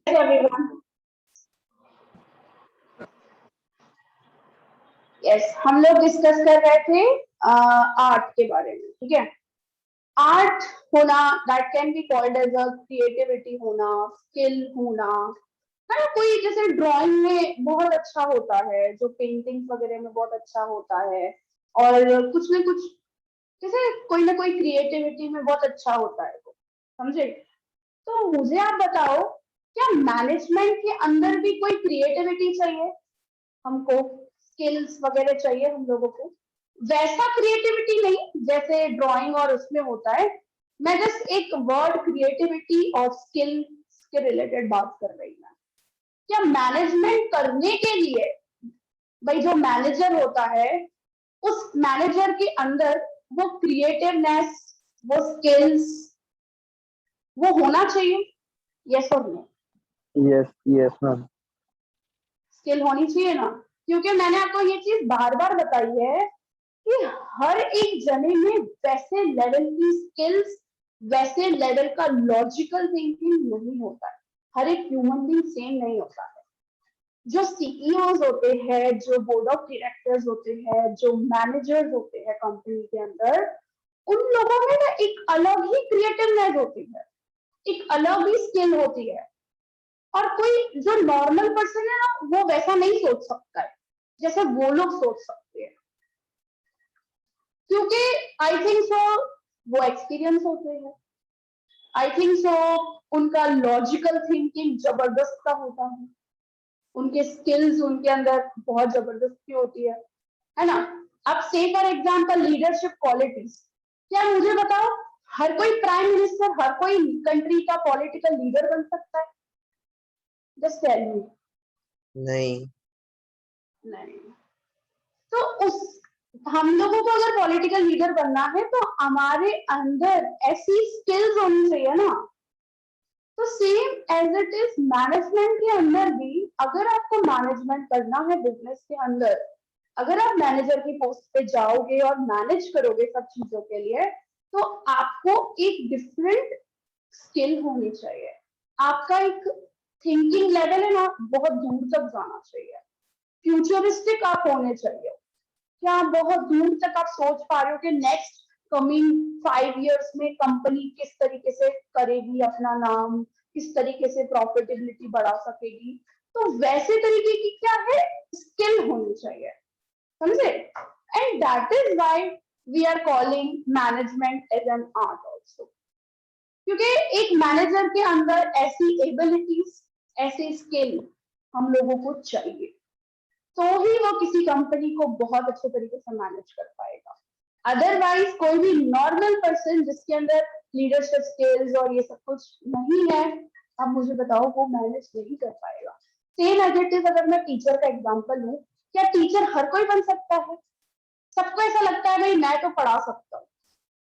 everyone. Yes हम लोग discuss कर रहे थे आर्ट के बारे में, ठीक है। आर्ट होना that can be called as a creativity होना, स्किल होना, है ना। कोई जैसे ड्राइंग में बहुत अच्छा होता है, जो पेंटिंग्स वगैरह में बहुत अच्छा होता है, और कुछ ना कुछ जैसे कोई ना कोई क्रिएटिविटी में बहुत अच्छा होता है, वो समझे। तो मुझे आप बताओ, क्या मैनेजमेंट के अंदर भी कोई क्रिएटिविटी चाहिए हमको, स्किल्स वगैरह चाहिए हम लोगों को? वैसा क्रिएटिविटी नहीं जैसे ड्राइंग और उसमें होता है। मैं जस्ट एक वर्ड क्रिएटिविटी और स्किल के रिलेटेड बात कर रही हूँ। क्या मैनेजमेंट करने के लिए भाई जो मैनेजर होता है, उस मैनेजर के अंदर वो क्रिएटिवनेस, वो स्किल्स, वो होना चाहिए? Yes or no? Yes yes ma'am. Skill होनी चाहिए ना, क्योंकि मैंने आपको ये चीज बार बार बताई है कि हर एक जने में वैसे लेवल की स्किल्स, वैसे लेवल का लॉजिकल थिंकिंग नहीं होता है। हर एक ह्यूमन बीइंग सेम नहीं होता है। जो सीईओज होते हैं, जो बोर्ड ऑफ डायरेक्टर्स होते हैं, जो मैनेजर्स होते हैं कंपनी के अंदर, उन लोगों में ना एक अलग ही क्रिएटिवनेस होती है, एक अलग ही स्किल होती है। और कोई जो नॉर्मल पर्सन है ना, वो वैसा नहीं सोच सकता है जैसे वो लोग सोच सकते हैं, क्योंकि आई थिंक सो वो एक्सपीरियंस होते हैं, आई थिंक सो उनका लॉजिकल थिंकिंग जबरदस्त का होता है, उनके स्किल्स उनके अंदर बहुत जबरदस्ती होती है ना। अब से फॉर एग्जांपल लीडरशिप क्वालिटीज, क्या मुझे बताओ हर कोई प्राइम मिनिस्टर, हर कोई कंट्री का पॉलिटिकल लीडर बन सकता है? Just tell me. नहीं नहीं। तो उस हम लोगों को अगर पॉलिटिकल लीडर बनना है तो हमारे अंदर ऐसी स्किल्स होनी चाहिए ना। तो same as it is management के अंदर भी, अगर आपको मैनेजमेंट करना है बिजनेस के अंदर, अगर आप मैनेजर की पोस्ट पे जाओगे और मैनेज करोगे सब चीजों के लिए, तो आपको एक डिफरेंट स्किल होनी चाहिए। आपका एक थिंकिंग लेवल है ना, बहुत दूर तक जाना चाहिए, फ्यूचरिस्टिक आप होने चाहिए। क्या आप बहुत दूर तक आप सोच पा रहे हो कि नेक्स्ट कमिंग 5 इयर्स में कंपनी किस तरीके से करेगी अपना नाम, किस तरीके से प्रॉफिटेबिलिटी बढ़ा सकेगी? तो वैसे तरीके की क्या है, स्किल होनी चाहिए, समझे। And that is why we are calling management as an art also, क्योंकि एक मैनेजर के अंदर ऐसी एबिलिटीज, ऐसी स्किल हम लोगों को चाहिए, तो ही वो किसी कंपनी को बहुत अच्छे तरीके से मैनेज कर पाएगा। अदरवाइज कोई भी नॉर्मल पर्सन जिसके अंदर लीडरशिप स्किल्स और ये सब कुछ नहीं है, अब मुझे बताओ वो मैनेज नहीं कर पाएगा। सेम एज इट इज, अगर मैं टीचर का एग्जांपल लूं, क्या टीचर हर कोई बन सकता है? सबको ऐसा लगता है भाई मैं तो पढ़ा सकता हूँ,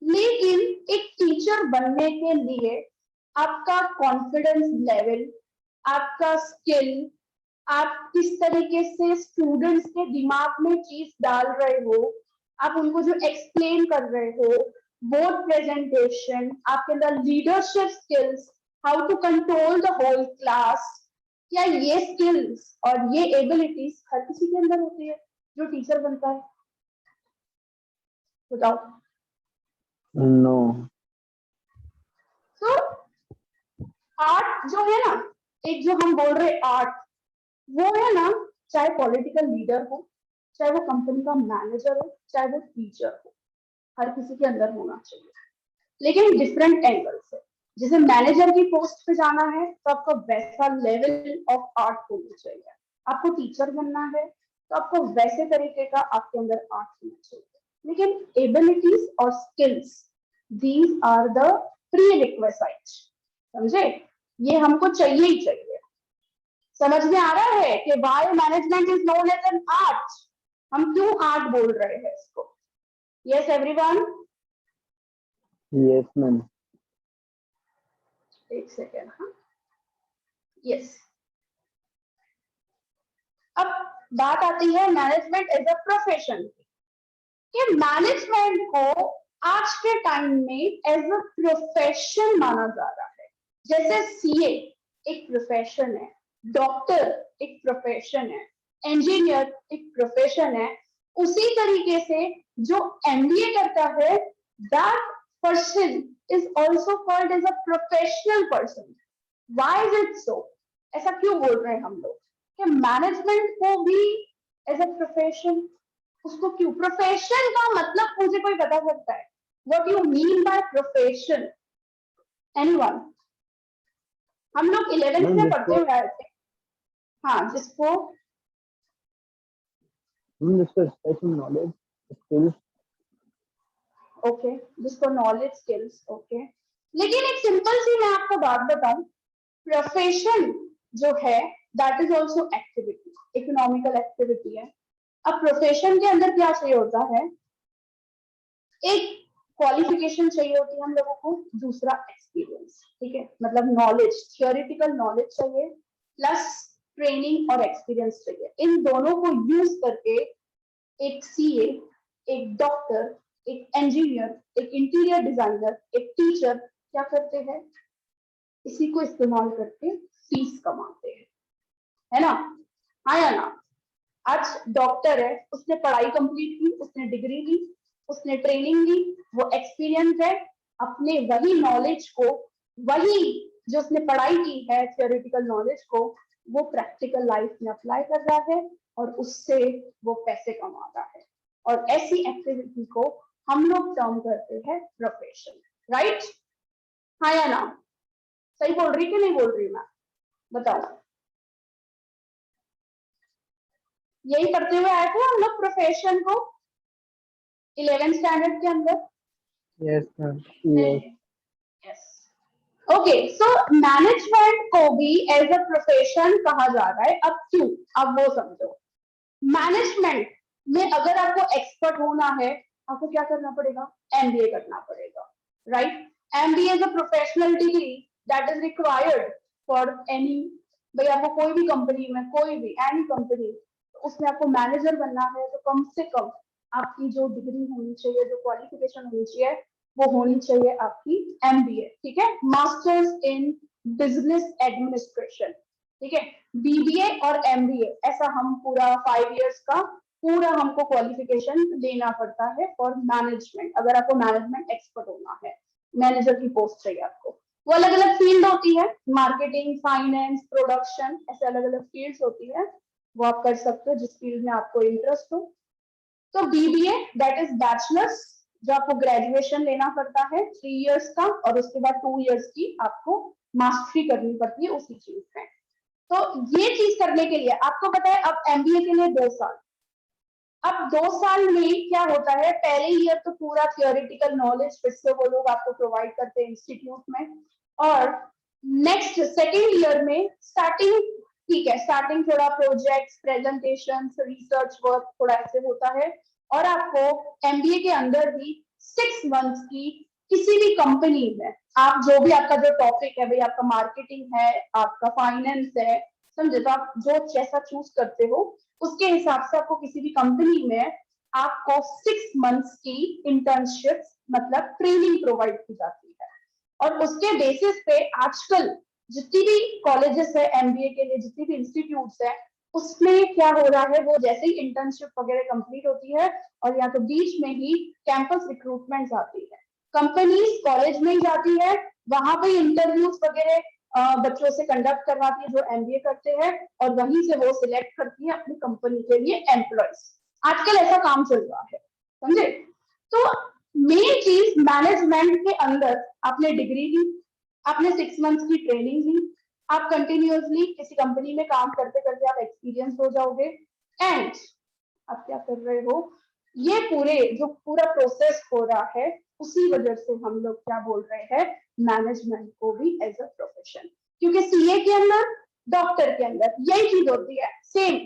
लेकिन एक टीचर बनने के लिए आपका कॉन्फिडेंस लेवल, आपका स्किल, आप किस तरीके से स्टूडेंट्स के दिमाग में चीज डाल रहे हो, आप उनको जो एक्सप्लेन कर रहे हो, बोर्ड प्रेजेंटेशन, आपके अंदर leadership skills, how to control the whole class, क्या ये स्किल्स और ये एबिलिटीज हर किसी के अंदर होती है जो टीचर बनता है? बताओ। नो। तो आर्ट जो है ना, एक जो हम बोल रहे आर्ट, वो है ना, चाहे पॉलिटिकल लीडर हो, चाहे वो कंपनी का मैनेजर हो, चाहे वो टीचर हो, हर किसी के अंदर होना चाहिए, लेकिन डिफरेंट एंगल से। जैसे मैनेजर की पोस्ट पे जाना है तो आपका वैसा लेवल ऑफ आर्ट होना चाहिए, आपको टीचर बनना है तो आपको वैसे तरीके का आपके अंदर आर्ट होना चाहिए, लेकिन एबिलिटीज और skills, these are the pre request, समझे। ये हमको चाहिए ही चाहिए। समझ में आ रहा है कि why management is known as an art, हम क्यों आर्ट बोल रहे हैं इसको? Yes everyone? Yes ma'am. एक सेकेंड, हाँ, यस। अब बात आती है मैनेजमेंट एज अ प्रोफेशन कि मैनेजमेंट को आज के टाइम में एज अ प्रोफेशन माना जा रहा है। जैसे सीए, एक प्रोफेशन है, डॉक्टर एक प्रोफेशन है, इंजीनियर एक प्रोफेशन है, उसी तरीके से जो एमबीए करता है that person is also called as a professional person. Why is it so? ऐसा क्यों बोल रहे हैं हम लोग कि मैनेजमेंट को भी एज अ प्रोफेशन? उसको क्यों? प्रोफेशन का मतलब मुझे कोई बता सकता है? What you mean by profession? Anyone? हम लोग 11th में पढ़ते हुए आए थे. हाँ, जिसको स्पेशल नॉलेज स्किल्स. ओके, जिसको नॉलेज स्किल्स. ओके, लेकिन एक सिंपल सी मैं आपको बात बताऊं, प्रोफेशन जो है that is also activity, economical activity है. अब प्रोफेशन के अंदर क्या चाहिए होता है? एक क्वालिफिकेशन चाहिए होती है हम लोगों को, दूसरा एक्सपीरियंस. ठीक है, मतलब नॉलेज, थियोरिटिकल नॉलेज चाहिए प्लस ट्रेनिंग और एक्सपीरियंस चाहिए. इन दोनों को यूज करके एक सीए, एक डॉक्टर, एक इंजीनियर, एक इंटीरियर डिजाइनर, एक टीचर क्या करते हैं? इसी को इस्तेमाल करके फीस कमाते हैं, है ना? हाँ या ना? आज डॉक्टर है, उसने पढ़ाई कंप्लीट की, उसने डिग्री ली, उसने ट्रेनिंग ली, वो एक्सपीरियंस है, अपने वही नॉलेज को, वही जो उसने पढ़ाई की है थियोरेटिकल नॉलेज को, वो प्रैक्टिकल लाइफ में अप्लाई कर रहा है और उससे वो पैसे कमा रहा है. और ऐसी एक्टिविटी को हम लोग टर्म करते हैं प्रोफेशन. राइट? हाँ या ना? सही बोल रही कि नहीं बोल रही मैं? बताओ. यही पढ़ते हुए आए थे हम लोग प्रोफेशन को 11th स्टैंडर्ड के अंदर. Yes ma'am. Yes. Yes. Okay, so management को भी एज अ प्रोफेशन कहा जा रहा है. अब क्यों? अब वो समझो. मैनेजमेंट में अगर आपको एक्सपर्ट होना है, आपको क्या करना पड़ेगा? एमबीए करना पड़ेगा. Right? MBA is a professional degree that is required for any. भाई आपको कोई भी कंपनी में, कोई भी एनी कंपनी, उसमें आपको मैनेजर बनना है तो कम से कम आपकी जो डिग्री होनी चाहिए, जो क्वालिफिकेशन होनी चाहिए, वो होनी चाहिए आपकी एमबीए. ठीक है, मास्टर्स इन बिजनेस एडमिनिस्ट्रेशन. ठीक है, बीबीए और एमबीए, ऐसा हम पूरा 5 इयर्स का पूरा हमको क्वालिफिकेशन लेना पड़ता है फॉर मैनेजमेंट. अगर आपको मैनेजमेंट एक्सपर्ट होना है, मैनेजर की पोस्ट चाहिए आपको. वो अलग अलग फील्ड होती है, मार्केटिंग, फाइनेंस, प्रोडक्शन, ऐसे अलग अलग फील्ड्स होती है. वो आप कर सकते हो जिस फील्ड में आपको इंटरेस्ट हो. तो बीबीए दैट इज बैचलर्स, जो आपको ग्रेजुएशन लेना पड़ता है 3 इयर्स का, और उसके बाद 2 इयर्स की आपको मास्टरी करनी पड़ती है उसी चीज में. तो ये चीज करने के लिए आपको पता है अब एमबीए के लिए 2 साल. अब 2 साल में क्या होता है? पहले ईयर तो पूरा थियोरेटिकल नॉलेज फिर से वो लोग आपको प्रोवाइड करते हैं इंस्टीट्यूट में, और नेक्स्ट सेकेंड ईयर में स्टार्टिंग, ठीक है, स्टार्टिंग थोड़ा प्रोजेक्ट्स, प्रेजेंटेशन, रिसर्च वर्क थोड़ा ऐसे होता है. और आपको एमबीए के अंदर ही 6 मंथ्स की किसी भी कंपनी में, आप जो भी आपका जो टॉपिक है, भाई आपका मार्केटिंग है, आपका फाइनेंस है, समझे, तो आप जो जैसा चूज करते हो उसके हिसाब से आपको किसी भी कंपनी में आपको 6 मंथ्स की इंटर्नशिप, मतलब ट्रेनिंग प्रोवाइड की जाती है. और उसके बेसिस पे आजकल जितनी भी कॉलेजेस है एमबीए के लिए, जितनी भी इंस्टीट्यूट्स है, उसमें क्या हो रहा है, वो जैसे ही इंटर्नशिप वगैरह कंप्लीट होती है और या तो बीच में ही कैंपस रिक्रूटमेंट आती है, कंपनीज कॉलेज में ही जाती है, वहां पे इंटरव्यूज वगैरह बच्चों से कंडक्ट करवाती है जो एमबीए करते हैं, और वहीं से वो सिलेक्ट करती है अपनी कंपनी के लिए एम्प्लॉयज. आजकल ऐसा काम चल रहा है, समझे? तो मेन चीज, मैनेजमेंट के अंदर आपने डिग्री ली, आपने 6 मंथ्स की ट्रेनिंग ली, आप कंटिन्यूअसली किसी कंपनी में काम करते करते आप एक्सपीरियंस हो जाओगे, एंड आप क्या कर रहे हो, ये पूरे जो पूरा प्रोसेस हो रहा है, उसी वजह से हम लोग क्या बोल रहे हैं, मैनेजमेंट को भी एज अ प्रोफेशन. क्योंकि सीए के अंदर, डॉक्टर के अंदर यही चीज होती है सेम.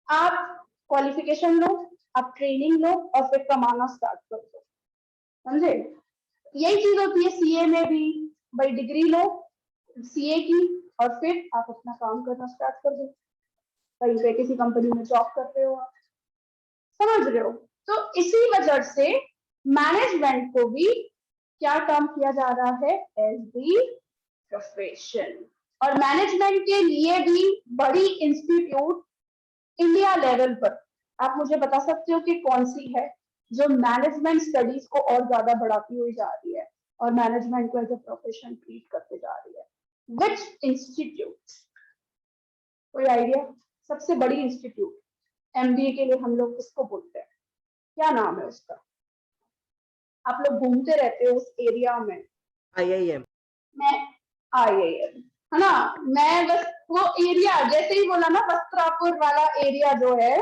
आप क्वालिफिकेशन लो, आप ट्रेनिंग लो, और फिर कमाना स्टार्ट कर दो. समझे? यही चीज होती है सीए में भी. भाई डिग्री लो सीए की, और फिर आप अपना काम करना स्टार्ट कर दो, कहीं पे किसी कंपनी में जॉब कर रहे हो आप. समझ रहे हो? तो इसी वजह से मैनेजमेंट को भी क्या टर्म किया जा रहा है, एज दी प्रोफेशन. और मैनेजमेंट के लिए भी बड़ी इंस्टीट्यूट इंडिया लेवल पर आप मुझे बता सकते हो कि कौन सी है जो मैनेजमेंट स्टडीज को और ज्यादा बढ़ाती हुई जा रही है और मैनेजमेंट को एज अ प्रोफेशन ट्रीट करते जा रही है? Which institute? कोई आइडिया? सबसे बड़ी इंस्टीट्यूट एमबीए के लिए हम लोग किसको बोलते हैं? क्या नाम है उसका? आप लोग घूमते रहते हो उस एरिया में। IIM। मैं IIM है ना, मैं बस वो एरिया जैसे ही बोला ना, वस्त्रापुर वाला एरिया जो है,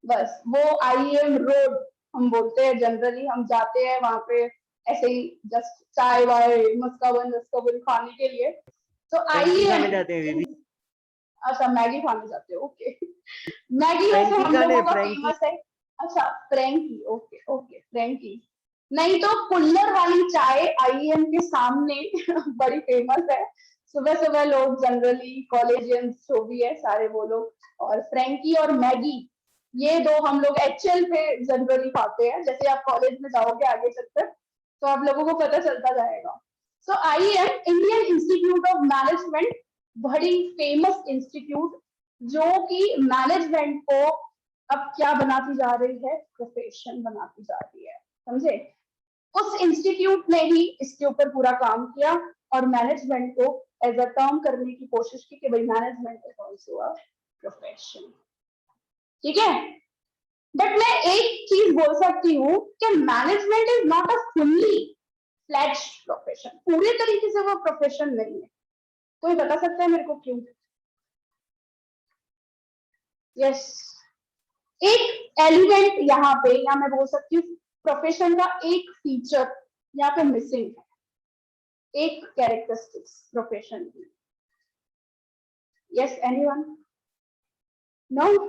बस वो IIM रोड हम बोलते हैं जनरली। हम जाते हैं वहां पे ऐसे ही जस्ट चाय वाय मस्का बन खाने के लिए। तो फ्रेंकी खाने IIM, जाते हैं दीदी। अच्छा मैगी खाने जाते हो, ओके। मैगी वैसे फ्रेंकी हम खाने, लोगों का फ्रेंकी। फेमस है। अच्छा फ्रेंकी, ओके ओके फ्रेंकी। नहीं तो कुल्लर वाली चाय IIM के सामने बड़ी फेमस है। सुबह सुबह लोग जनरली कॉलेजियंस जो भी है सारे वो लोग, और फ्रेंकी और मैगी ये दो हम लोग HL पे जनरली खाते हैं। जैसे आप कॉलेज में जाओगे आगे चलकर तो आप लोगों को पता चलता जाएगा। सो IIM Indian institute of management, बड़ी फेमस इंस्टीट्यूट जो कि मैनेजमेंट को अब क्या बनाती जा रही है? प्रोफेशन बनाती जा रही है, समझे? उस इंस्टीट्यूट ने ही इसके ऊपर पूरा काम किया और मैनेजमेंट को एज अ टर्म करने की कोशिश की कि भाई management is also a profession. ठीक है, बट मैं एक चीज बोल सकती हूँ कि management is not a fully fledged profession. पूरे तरीके से वो प्रोफेशन नहीं है। कोई बता सकता है मेरे को क्यों? यस, एक एलिमेंट यहाँ पे, या मैं बोल सकती हूँ प्रोफेशन का एक फीचर यहाँ पे मिसिंग है, एक कैरेक्टरिस्टिक्स प्रोफेशन की। Yes anyone? नो?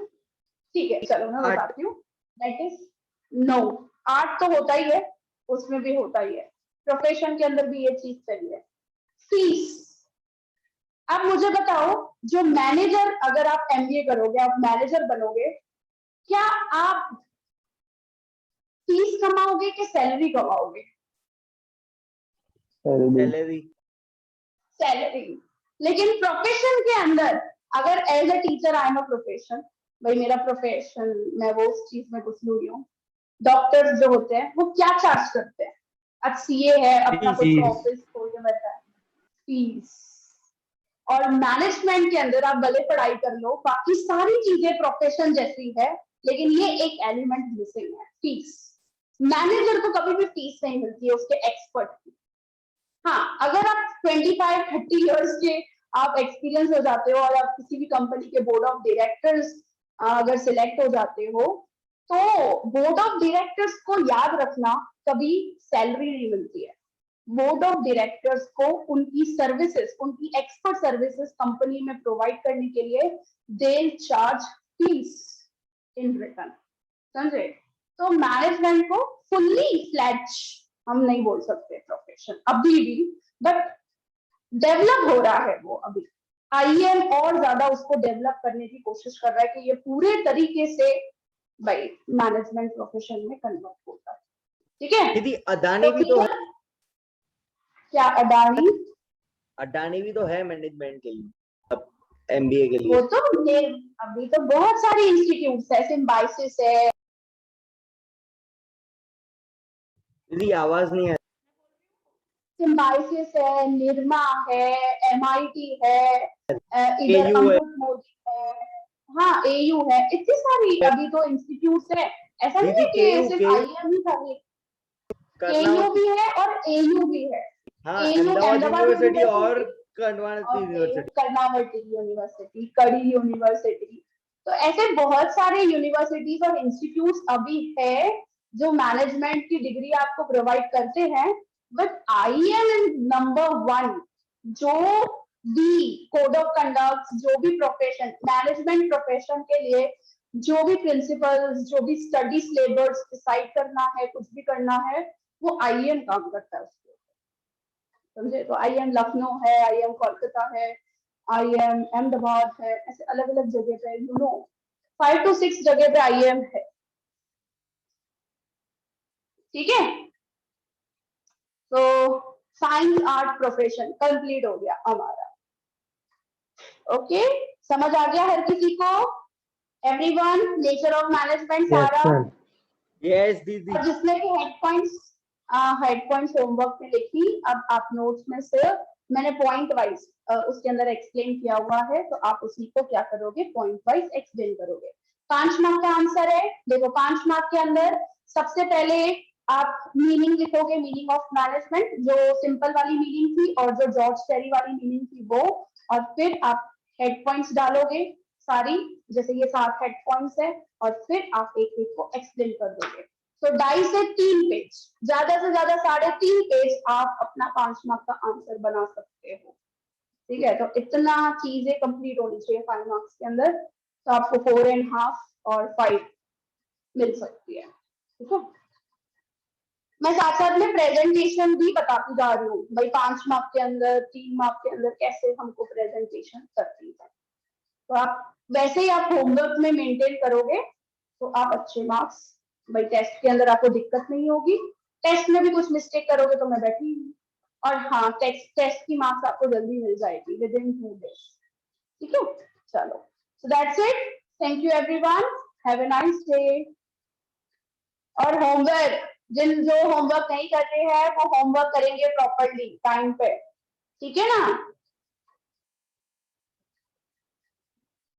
ठीक है चलो मैं आर्ट। बताती हूँ। That is no. आर्ट तो होता ही है, उसमें भी होता ही है, प्रोफेशन के अंदर भी ये चीज सही है। फीस, आप मुझे बताओ, जो मैनेजर, अगर आप MBA करोगे आप मैनेजर बनोगे, क्या आप फीस कमाओगे कि सैलरी कमाओगे? Salary. सैलरी। सैलरी। लेकिन प्रोफेशन के अंदर अगर as a teacher I am a profession, भाई मेरा प्रोफेशन, मैं वो उस चीज में घुस रही हूँ। डॉक्टर्स जो होते हैं वो क्या चार्ज करते हैं? अब CA है, अपना खुद का फीस। ऑफिस खोल के बैठा है, फीस। और मैनेजमेंट के अंदर आप भले पढ़ाई कर लो, बाकी सारी चीजें प्रोफेशन जैसी है, लेकिन ये एक एलिमेंट मिसिंग है, फीस। मैनेजर को कभी भी फीस नहीं मिलती है उसके एक्सपर्ट की। हाँ, अगर आप 25-30 इयर्स के आप एक्सपीरियंस हो जाते हो और आप किसी भी कंपनी के बोर्ड ऑफ डायरेक्टर्स अगर सिलेक्ट हो जाते हो, तो बोर्ड ऑफ डायरेक्टर्स को याद रखना, कभी सैलरी नहीं मिलती है। बोर्ड ऑफ डायरेक्टर्स को उनकी सर्विसेज, उनकी एक्सपर्ट सर्विसेज कंपनी में प्रोवाइड करने के लिए they charge fees in return, समझे? तो मैनेजमेंट को फुल्ली फ्लैज हम नहीं बोल सकते प्रोफेशन अभी भी, बट डेवलप हो रहा है वो अभी। IIM और ज्यादा उसको डेवलप करने की कोशिश कर रहा है कि ये पूरे तरीके से भाई मैनेजमेंट प्रोफेशन में कन्वर्ट होता है। ठीक है, दीदी अडानी तो भी तो है। क्या अडानी? अडानी भी तो है मैनेजमेंट के लिए, अब MBA के वो लिए। तो अभी तो बहुत सारे इंस्टीट्यूट है, सिम्बाइसिस है। दीदी आवाज नहीं आ सिम्बाइसिस है, निरमा है, MIT है, इधर AU है। अमृत मोदी है, हाँ AU है, इतनी सारी अभी तो इंस्टीट्यूट्स है। ऐसा नहीं दीदी है कि KU सिर्फ KU IIM ही खाली, KU कर्नावती। भी है और AU भी है। हाँ, AU अहमदाबाद अहमदाबाद यूनिवर्सिटी और university, Karnavati okay, university. Karnavati university, कड़ी यूनिवर्सिटी। तो ऐसे बहुत सारे यूनिवर्सिटीज और इंस्टीट्यूट्स अभी है जो मैनेजमेंट की डिग्री आपको प्रोवाइड करते हैं, बट IIM इज नंबर 1। जो भी कोड ऑफ कंडक्ट, जो भी प्रोफेशन, मैनेजमेंट प्रोफेशन के लिए जो भी प्रिंसिपल्स, जो भी स्टडी सिलेबस डिसाइड करना है, कुछ भी करना है, वो IIM काम करता है उसके, समझे? तो IIM लखनऊ है, IIM कोलकाता है, IIM अहमदाबाद है, ऐसे अलग अलग जगह पे 5 to 6 जगह पे IIM है। ठीक है, तो साइंस आर्ट प्रोफेशन कंप्लीट हो गया हमारा। ओके, समझ आ गया हर किसी को? Everyone, nature of management Yes, सारा, ma'am. यस दीदी। और जिसने कि हेड पॉइंट्स होमवर्क में लिखी, अब आप नोट्स में से मैंने पॉइंट वाइज उसके अंदर एक्सप्लेन किया हुआ है, तो आप उसी को क्या करोगे, पॉइंट वाइज एक्सप्लेन करोगे। 5 मार्क का आंसर है। देखो 5 मार्क के अंदर सबसे पहले आप मीनिंग लिखोगे, मीनिंग ऑफ मैनेजमेंट, जो सिंपल वाली मीनिंग थी और जो जॉर्ज टेरी वाली मीनिंग थी वो, और फिर आप हेड पॉइंट्स डालोगे सारी, जैसे ये 7 हेड पॉइंट्स है, और फिर आप एक एक को एक्सप्लेन कर दोगे। तो 2.5 से 3 पेज, ज्यादा से ज्यादा 3.5 पेज आप अपना 5 मार्क का आंसर बना सकते हो। ठीक है, तो इतना चीजें कंप्लीट होनी चाहिए 5 मार्क्स के अंदर, तो आपको 4.5 और 5 मिल सकती है। ठीक है, मैं साथ साथ में प्रेजेंटेशन भी बताती जा रही हूँ भाई, 5 मार्क के अंदर, 3 मार्क के अंदर कैसे हमको प्रेजेंटेशन करती है। तो आप वैसे ही आप होमवर्क में मेंटेन करोगे तो आप अच्छे मार्क्स, भाई टेस्ट के अंदर आपको दिक्कत नहीं होगी। टेस्ट में भी कुछ मिस्टेक करोगे तो मैं बैठी हूँ, और हाँ, टेस्ट की मार्क्स आपको जल्दी मिल जाएगी विद इन 2 डेज। ठीक है, चलो, so that's it, thank you everyone, have a nice day. और होमवर्क, जिन जो होमवर्क नहीं कर रहे हैं वो होमवर्क करेंगे प्रॉपरली टाइम पे, ठीक है ना?